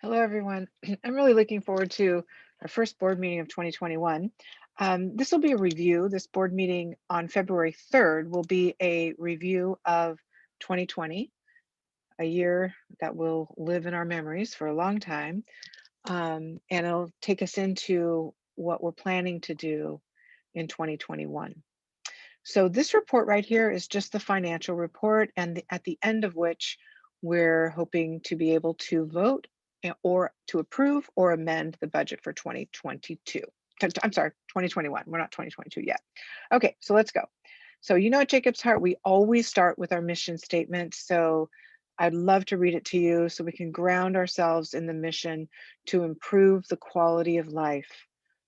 Hello, everyone. I'm really looking forward to our first board meeting of 2021. This will be a review. This board meeting on February 3rd will be a review of 2020, a year that will live in our memories for a long time. And it'll take us into what we're planning to do in 2021. So this report right here is just the financial report, and at the end of which we're hoping to be able to vote or to approve or amend the budget for 2022. I'm sorry, 2021. We're not 2022 yet. Okay, so let's go. So at Jacob's Heart, we always start with our mission statement. So I'd love to read it to you so we can ground ourselves in the mission to improve the quality of life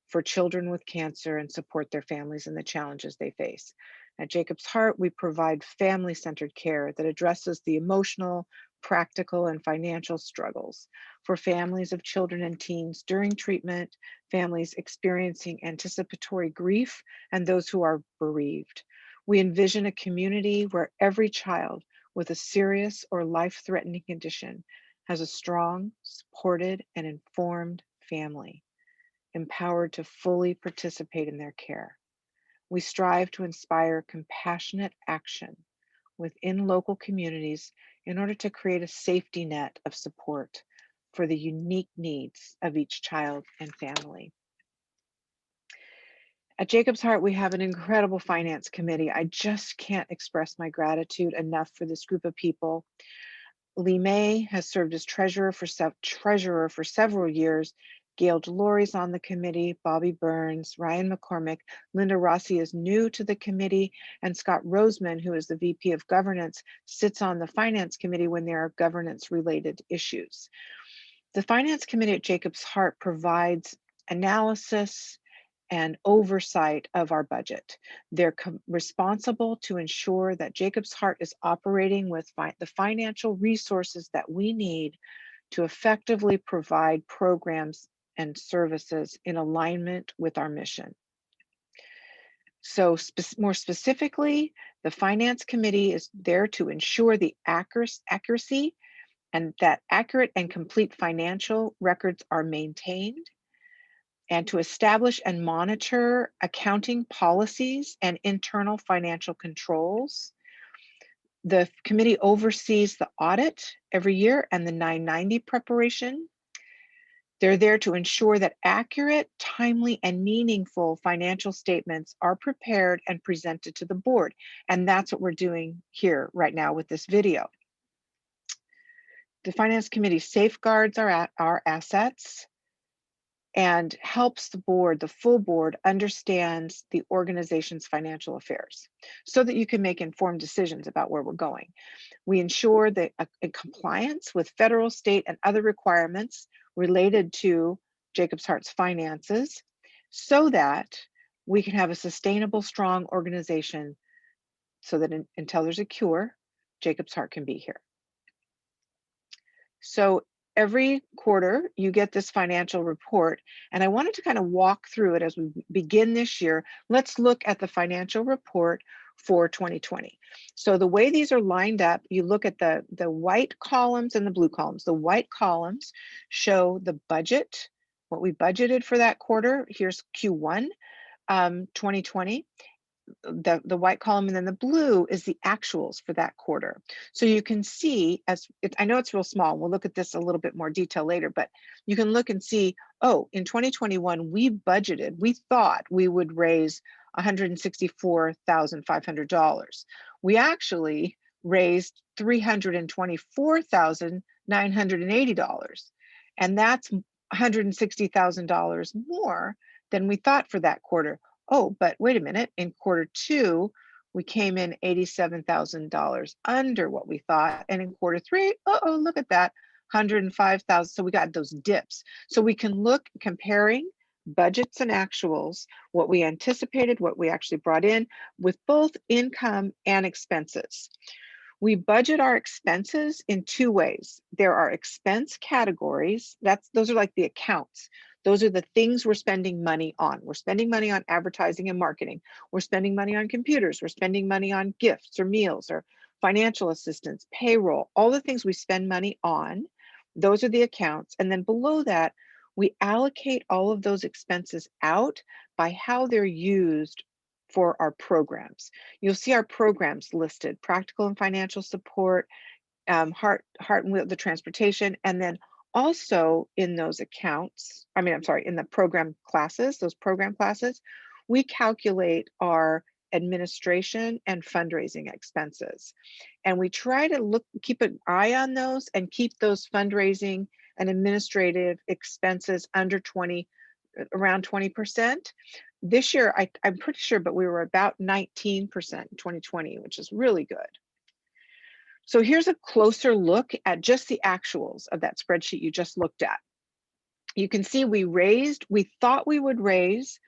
for children with cancer and support their families and the challenges they face. At Jacob's Heart, we provide family-centered care that addresses the emotional, practical, and financial struggles for families of children and teens during treatment, families experiencing anticipatory grief, and those who are bereaved. We envision a community where every child with a serious or life-threatening condition has a strong, supported, and informed family, empowered to fully participate in their care. We strive to inspire compassionate action within local communities in order to create a safety net of support for the unique needs of each child and family. At Jacob's Heart, we have an incredible finance committee. I just can't express my gratitude enough for this group of people. Lee May has served as treasurer for several years. Gail Delory's on the committee, Bobby Burns, Ryan McCormick, Linda Rossi is new to the committee, and Scott Roseman, who is the VP of Governance, sits on the Finance Committee when there are governance-related issues. The Finance Committee at Jacob's Heart provides analysis and oversight of our budget. They're responsible to ensure that Jacob's Heart is operating with the financial resources that we need to effectively provide programs and services in alignment with our mission. So more specifically, the Finance Committee is there to ensure the accuracy and that accurate and complete financial records are maintained, and to establish and monitor accounting policies and internal financial controls. The committee oversees the audit every year and the 990 preparation. They're there to ensure that accurate, timely, and meaningful financial statements are prepared and presented to the board. And that's what we're doing here right now with this video. The Finance Committee safeguards our assets and helps the full board understands the organization's financial affairs so that you can make informed decisions about where we're going. We ensure that in compliance with federal, state, and other requirements related to Jacob's Heart's finances so that we can have a sustainable, strong organization so that until there's a cure, Jacob's Heart can be here. So every quarter you get this financial report, and I wanted to kind of walk through it as we begin this year. Let's look at the financial report for 2020. So the way these are lined up, you look at the white columns and the blue columns. The white columns show the budget, what we budgeted for that quarter. Here's Q1 2020. The white column, and then the blue is the actuals for that quarter. So you can see, I know it's real small, we'll look at this a little bit more detail later, but you can look and see, oh, in 2021, we thought we would raise $164,500. We actually raised $324,980. And that's $160,000 more than we thought for that quarter. Oh, but wait a minute, in quarter two, we came in $87,000 under what we thought. And in quarter three, look at that, 105,000. So we got those dips. So we can look comparing budgets and actuals, what we anticipated, what we actually brought in with both income and expenses. We budget our expenses in two ways. There are expense categories. Those are like the accounts. Those are the things we're spending money on. We're spending money on advertising and marketing. We're spending money on computers. We're spending money on gifts or meals or financial assistance, payroll, all the things we spend money on. Those are the accounts. And then below that, we allocate all of those expenses out by how they're used for our programs. You'll see our programs listed: practical and financial support, heart and wheel, the transportation, and then also in those accounts, I'm sorry, in the program classes, those program classes, we calculate our administration and fundraising expenses. And we try to keep an eye on those and keep those fundraising and administrative expenses under 20, around 20%. This year, I'm pretty sure, but we were about 19% in 2020, which is really good. So here's a closer look at just the actuals of that spreadsheet you just looked at. You can see we thought we would raise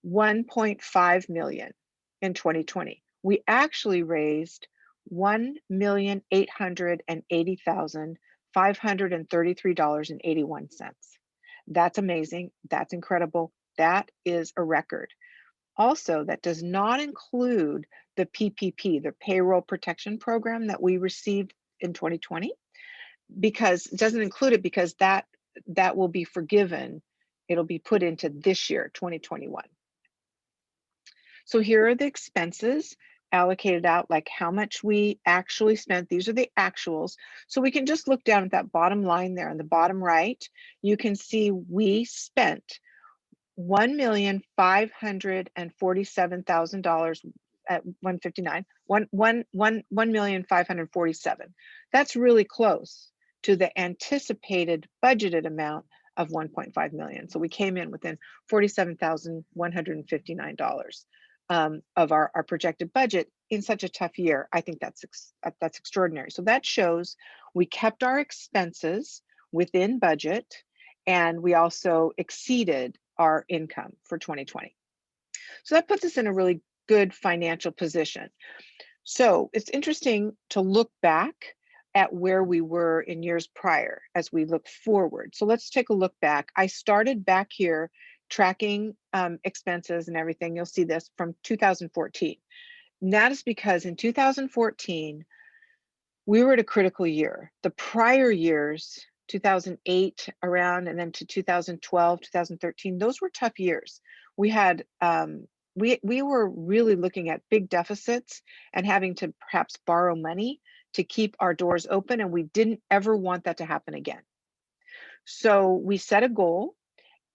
1.5 million in 2020. We actually raised $1,880,533.81. That's amazing. That's incredible. That is a record. Also, that does not include the PPP, the Payroll Protection Program that we received in 2020, because it doesn't include it because that will be forgiven. It'll be put into this year, 2021. So here are the expenses allocated out, like how much we actually spent. These are the actuals. So we can just look down at that bottom line there on the bottom right. You can see we spent $1,547,000 at 159, 1,547. That's really close to the anticipated budgeted amount of 1.5 million. So we came in within $47,159 of our projected budget in such a tough year. I think that's extraordinary. So that shows we kept our expenses within budget, and we also exceeded our income for 2020. So that puts us in a really good financial position. So it's interesting to look back at where we were in years prior as we look forward. So let's take a look back. I started back here tracking expenses and everything. You'll see this from 2014. And that is because in 2014, we were at a critical year. The prior years, 2008 around, and then to 2012, 2013, those were tough years. We had, we were really looking at big deficits and having to perhaps borrow money to keep our doors open, and we didn't ever want that to happen again. So we set a goal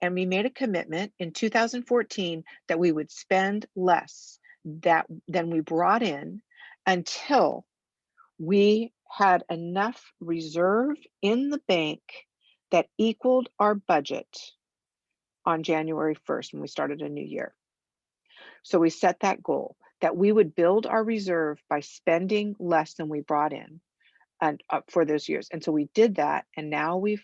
and we made a commitment in 2014 that we would spend less than we brought in until we had enough reserve in the bank that equaled our budget on January 1st when we started a new year. So we set that goal that we would build our reserve by spending less than we brought in and for those years. And so we did that, and now we're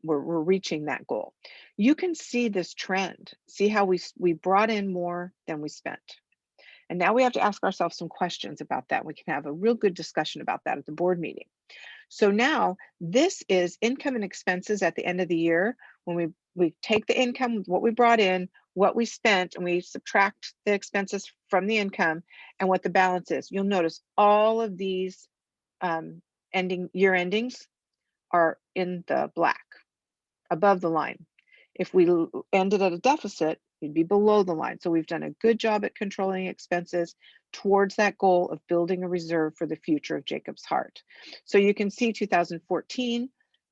reaching that goal. You can see this trend. See how we brought in more than we spent. And now we have to ask ourselves some questions about that. We can have a real good discussion about that at the board meeting. So now this is income and expenses at the end of the year, when we take the income, what we brought in, what we spent, and we subtract the expenses from the income and what the balance is. You'll notice all of these year endings are in the black, above the line. If we ended at a deficit, we'd be below the line. So we've done a good job at controlling expenses towards that goal of building a reserve for the future of Jacob's Heart. So you can see 2014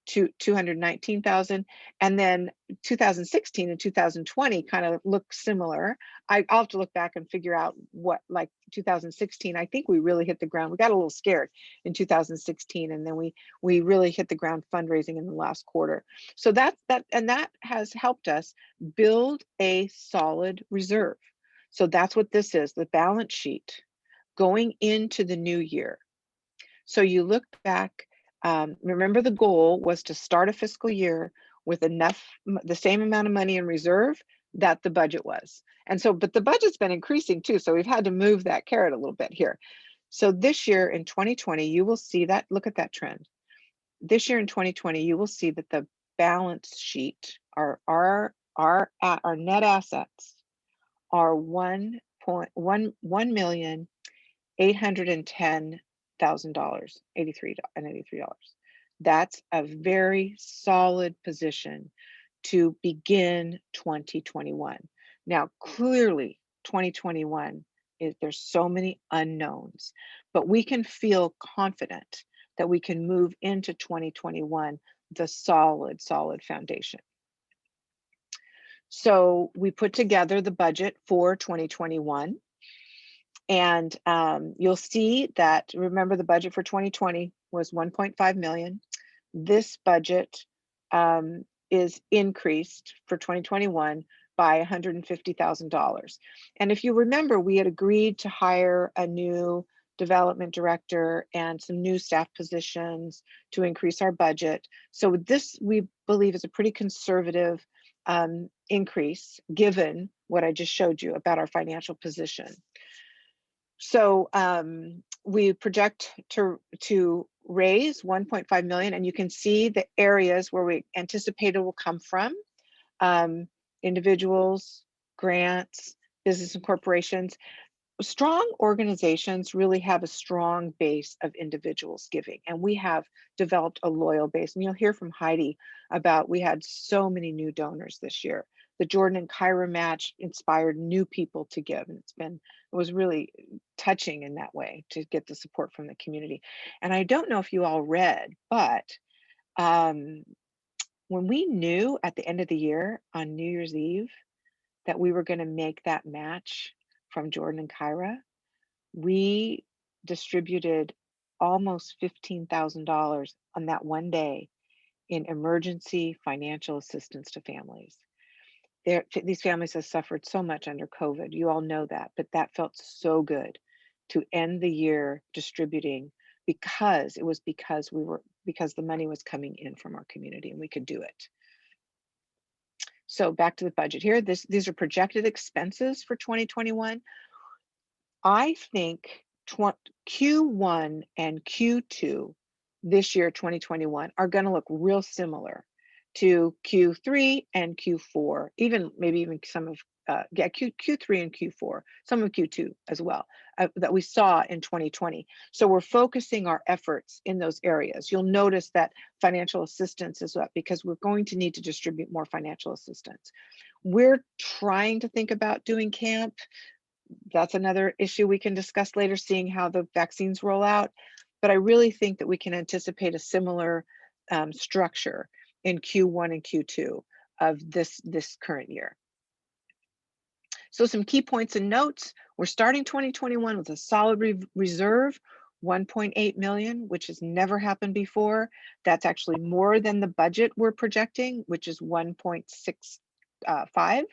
to 219,000, and then 2016 and 2020 kind of look similar. I'll have to look back and figure out what, like 2016, I think we really hit the ground. We got a little scared in 2016, and then we really hit the ground fundraising in the last quarter. So that has helped us build a solid reserve. So that's what this is, the balance sheet going into the new year. So you look back. Remember, the goal was to start a fiscal year with the same amount of money in reserve that the budget was. And so, but the budget's been increasing too. So we've had to move that carrot a little bit here. So this year in 2020, you will see that, look at that trend. This year in 2020, you will see that the balance sheet, our net assets are $1,810,000, $83. That's a very solid position to begin 2021. Now, clearly, 2021 there's so many unknowns, but we can feel confident that we can move into 2021 with a solid foundation. So we put together the budget for 2021. And you'll see that, remember, the budget for 2020 was 1.5 million. This budget is increased for 2021 by $150,000. And if you remember, we had agreed to hire a new development director and some new staff positions to increase our budget. So this, we believe, is a pretty conservative increase given what I just showed you about our financial position. So we project to raise 1.5 million, and you can see the areas where we anticipate it will come from. Individuals, grants, business and corporations. Strong organizations really have a strong base of individuals giving, and we have developed a loyal base. And you'll hear from Heidi about, we had so many new donors this year. The Jordan and Kyra match inspired new people to give, and it was really touching in that way to get the support from the community. And I don't know if you all read, but when we knew at the end of the year on New Year's Eve that we were going to make that match from Jordan and Kyra, we distributed almost $15,000 on that one day in emergency financial assistance to families. These families have suffered so much under COVID. You all know that, but that felt so good to end the year distributing, because the money was coming in from our community and we could do it. So back to the budget here. These are projected expenses for 2021. I think Q1 and Q2 this year, 2021, are going to look real similar to Q3 and Q4, maybe even some of Q3 and Q4, some of Q2 as well, that we saw in 2020. So we're focusing our efforts in those areas. You'll notice that financial assistance is up because we're going to need to distribute more financial assistance. We're trying to think about doing camp. That's another issue we can discuss later, seeing how the vaccines roll out. But I really think that we can anticipate a similar structure in Q1 and Q2 of this current year. So some key points and notes. We're starting 2021 with a solid reserve, 1.8 million, which has never happened before. That's actually more than the budget we're projecting, which is 1.65.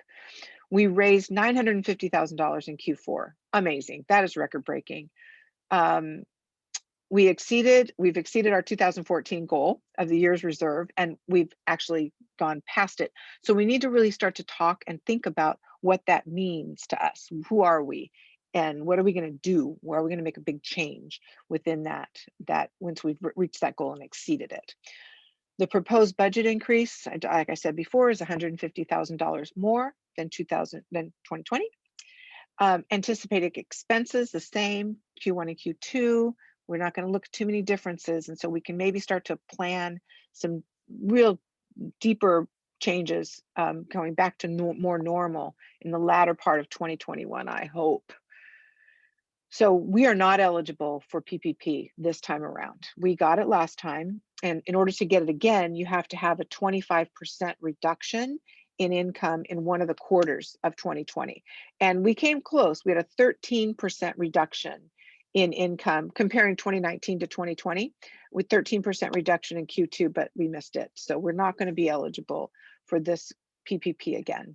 We raised $950,000 in Q4. Amazing. That is record breaking. We've exceeded our 2014 goal of the year's reserve, and we've actually gone past it. So we need to really start to talk and think about what that means to us. Who are we? And what are we going to do? Where are we going to make a big change within that once we've reached that goal and exceeded it? The proposed budget increase, like I said before, is $150,000 more than 2020. Anticipated expenses, the same, Q1 and Q2. We're not going to look at too many differences, and so we can maybe start to plan some real deeper changes going back to more normal in the latter part of 2021, I hope. So we are not eligible for PPP this time around. We got it last time, and in order to get it again, you have to have a 25% reduction in income in one of the quarters of 2020. And we came close. We had a 13% reduction in income comparing 2019 to 2020, with 13% reduction in Q2, but we missed it. So we're not going to be eligible for this PPP again.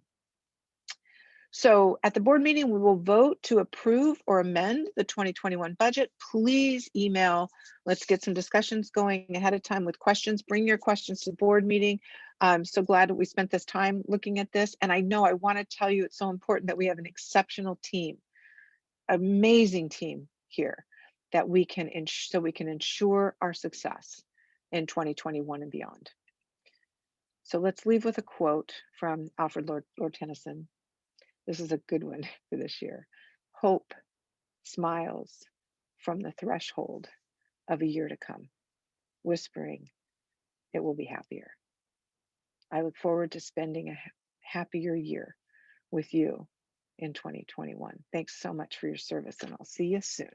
So at the board meeting, we will vote to approve or amend the 2021 budget. Please email. Let's get some discussions going ahead of time with questions. Bring your questions to the board meeting. I'm so glad that we spent this time looking at this. And I know I want to tell you it's so important that we have an exceptional team, amazing team here that we can ensure our success in 2021 and beyond. So let's leave with a quote from Alfred Lord Tennyson. This is a good one for this year. Hope smiles from the threshold of a year to come, whispering, it will be happier. I look forward to spending a happier year with you in 2021. Thanks so much for your service, and I'll see you soon.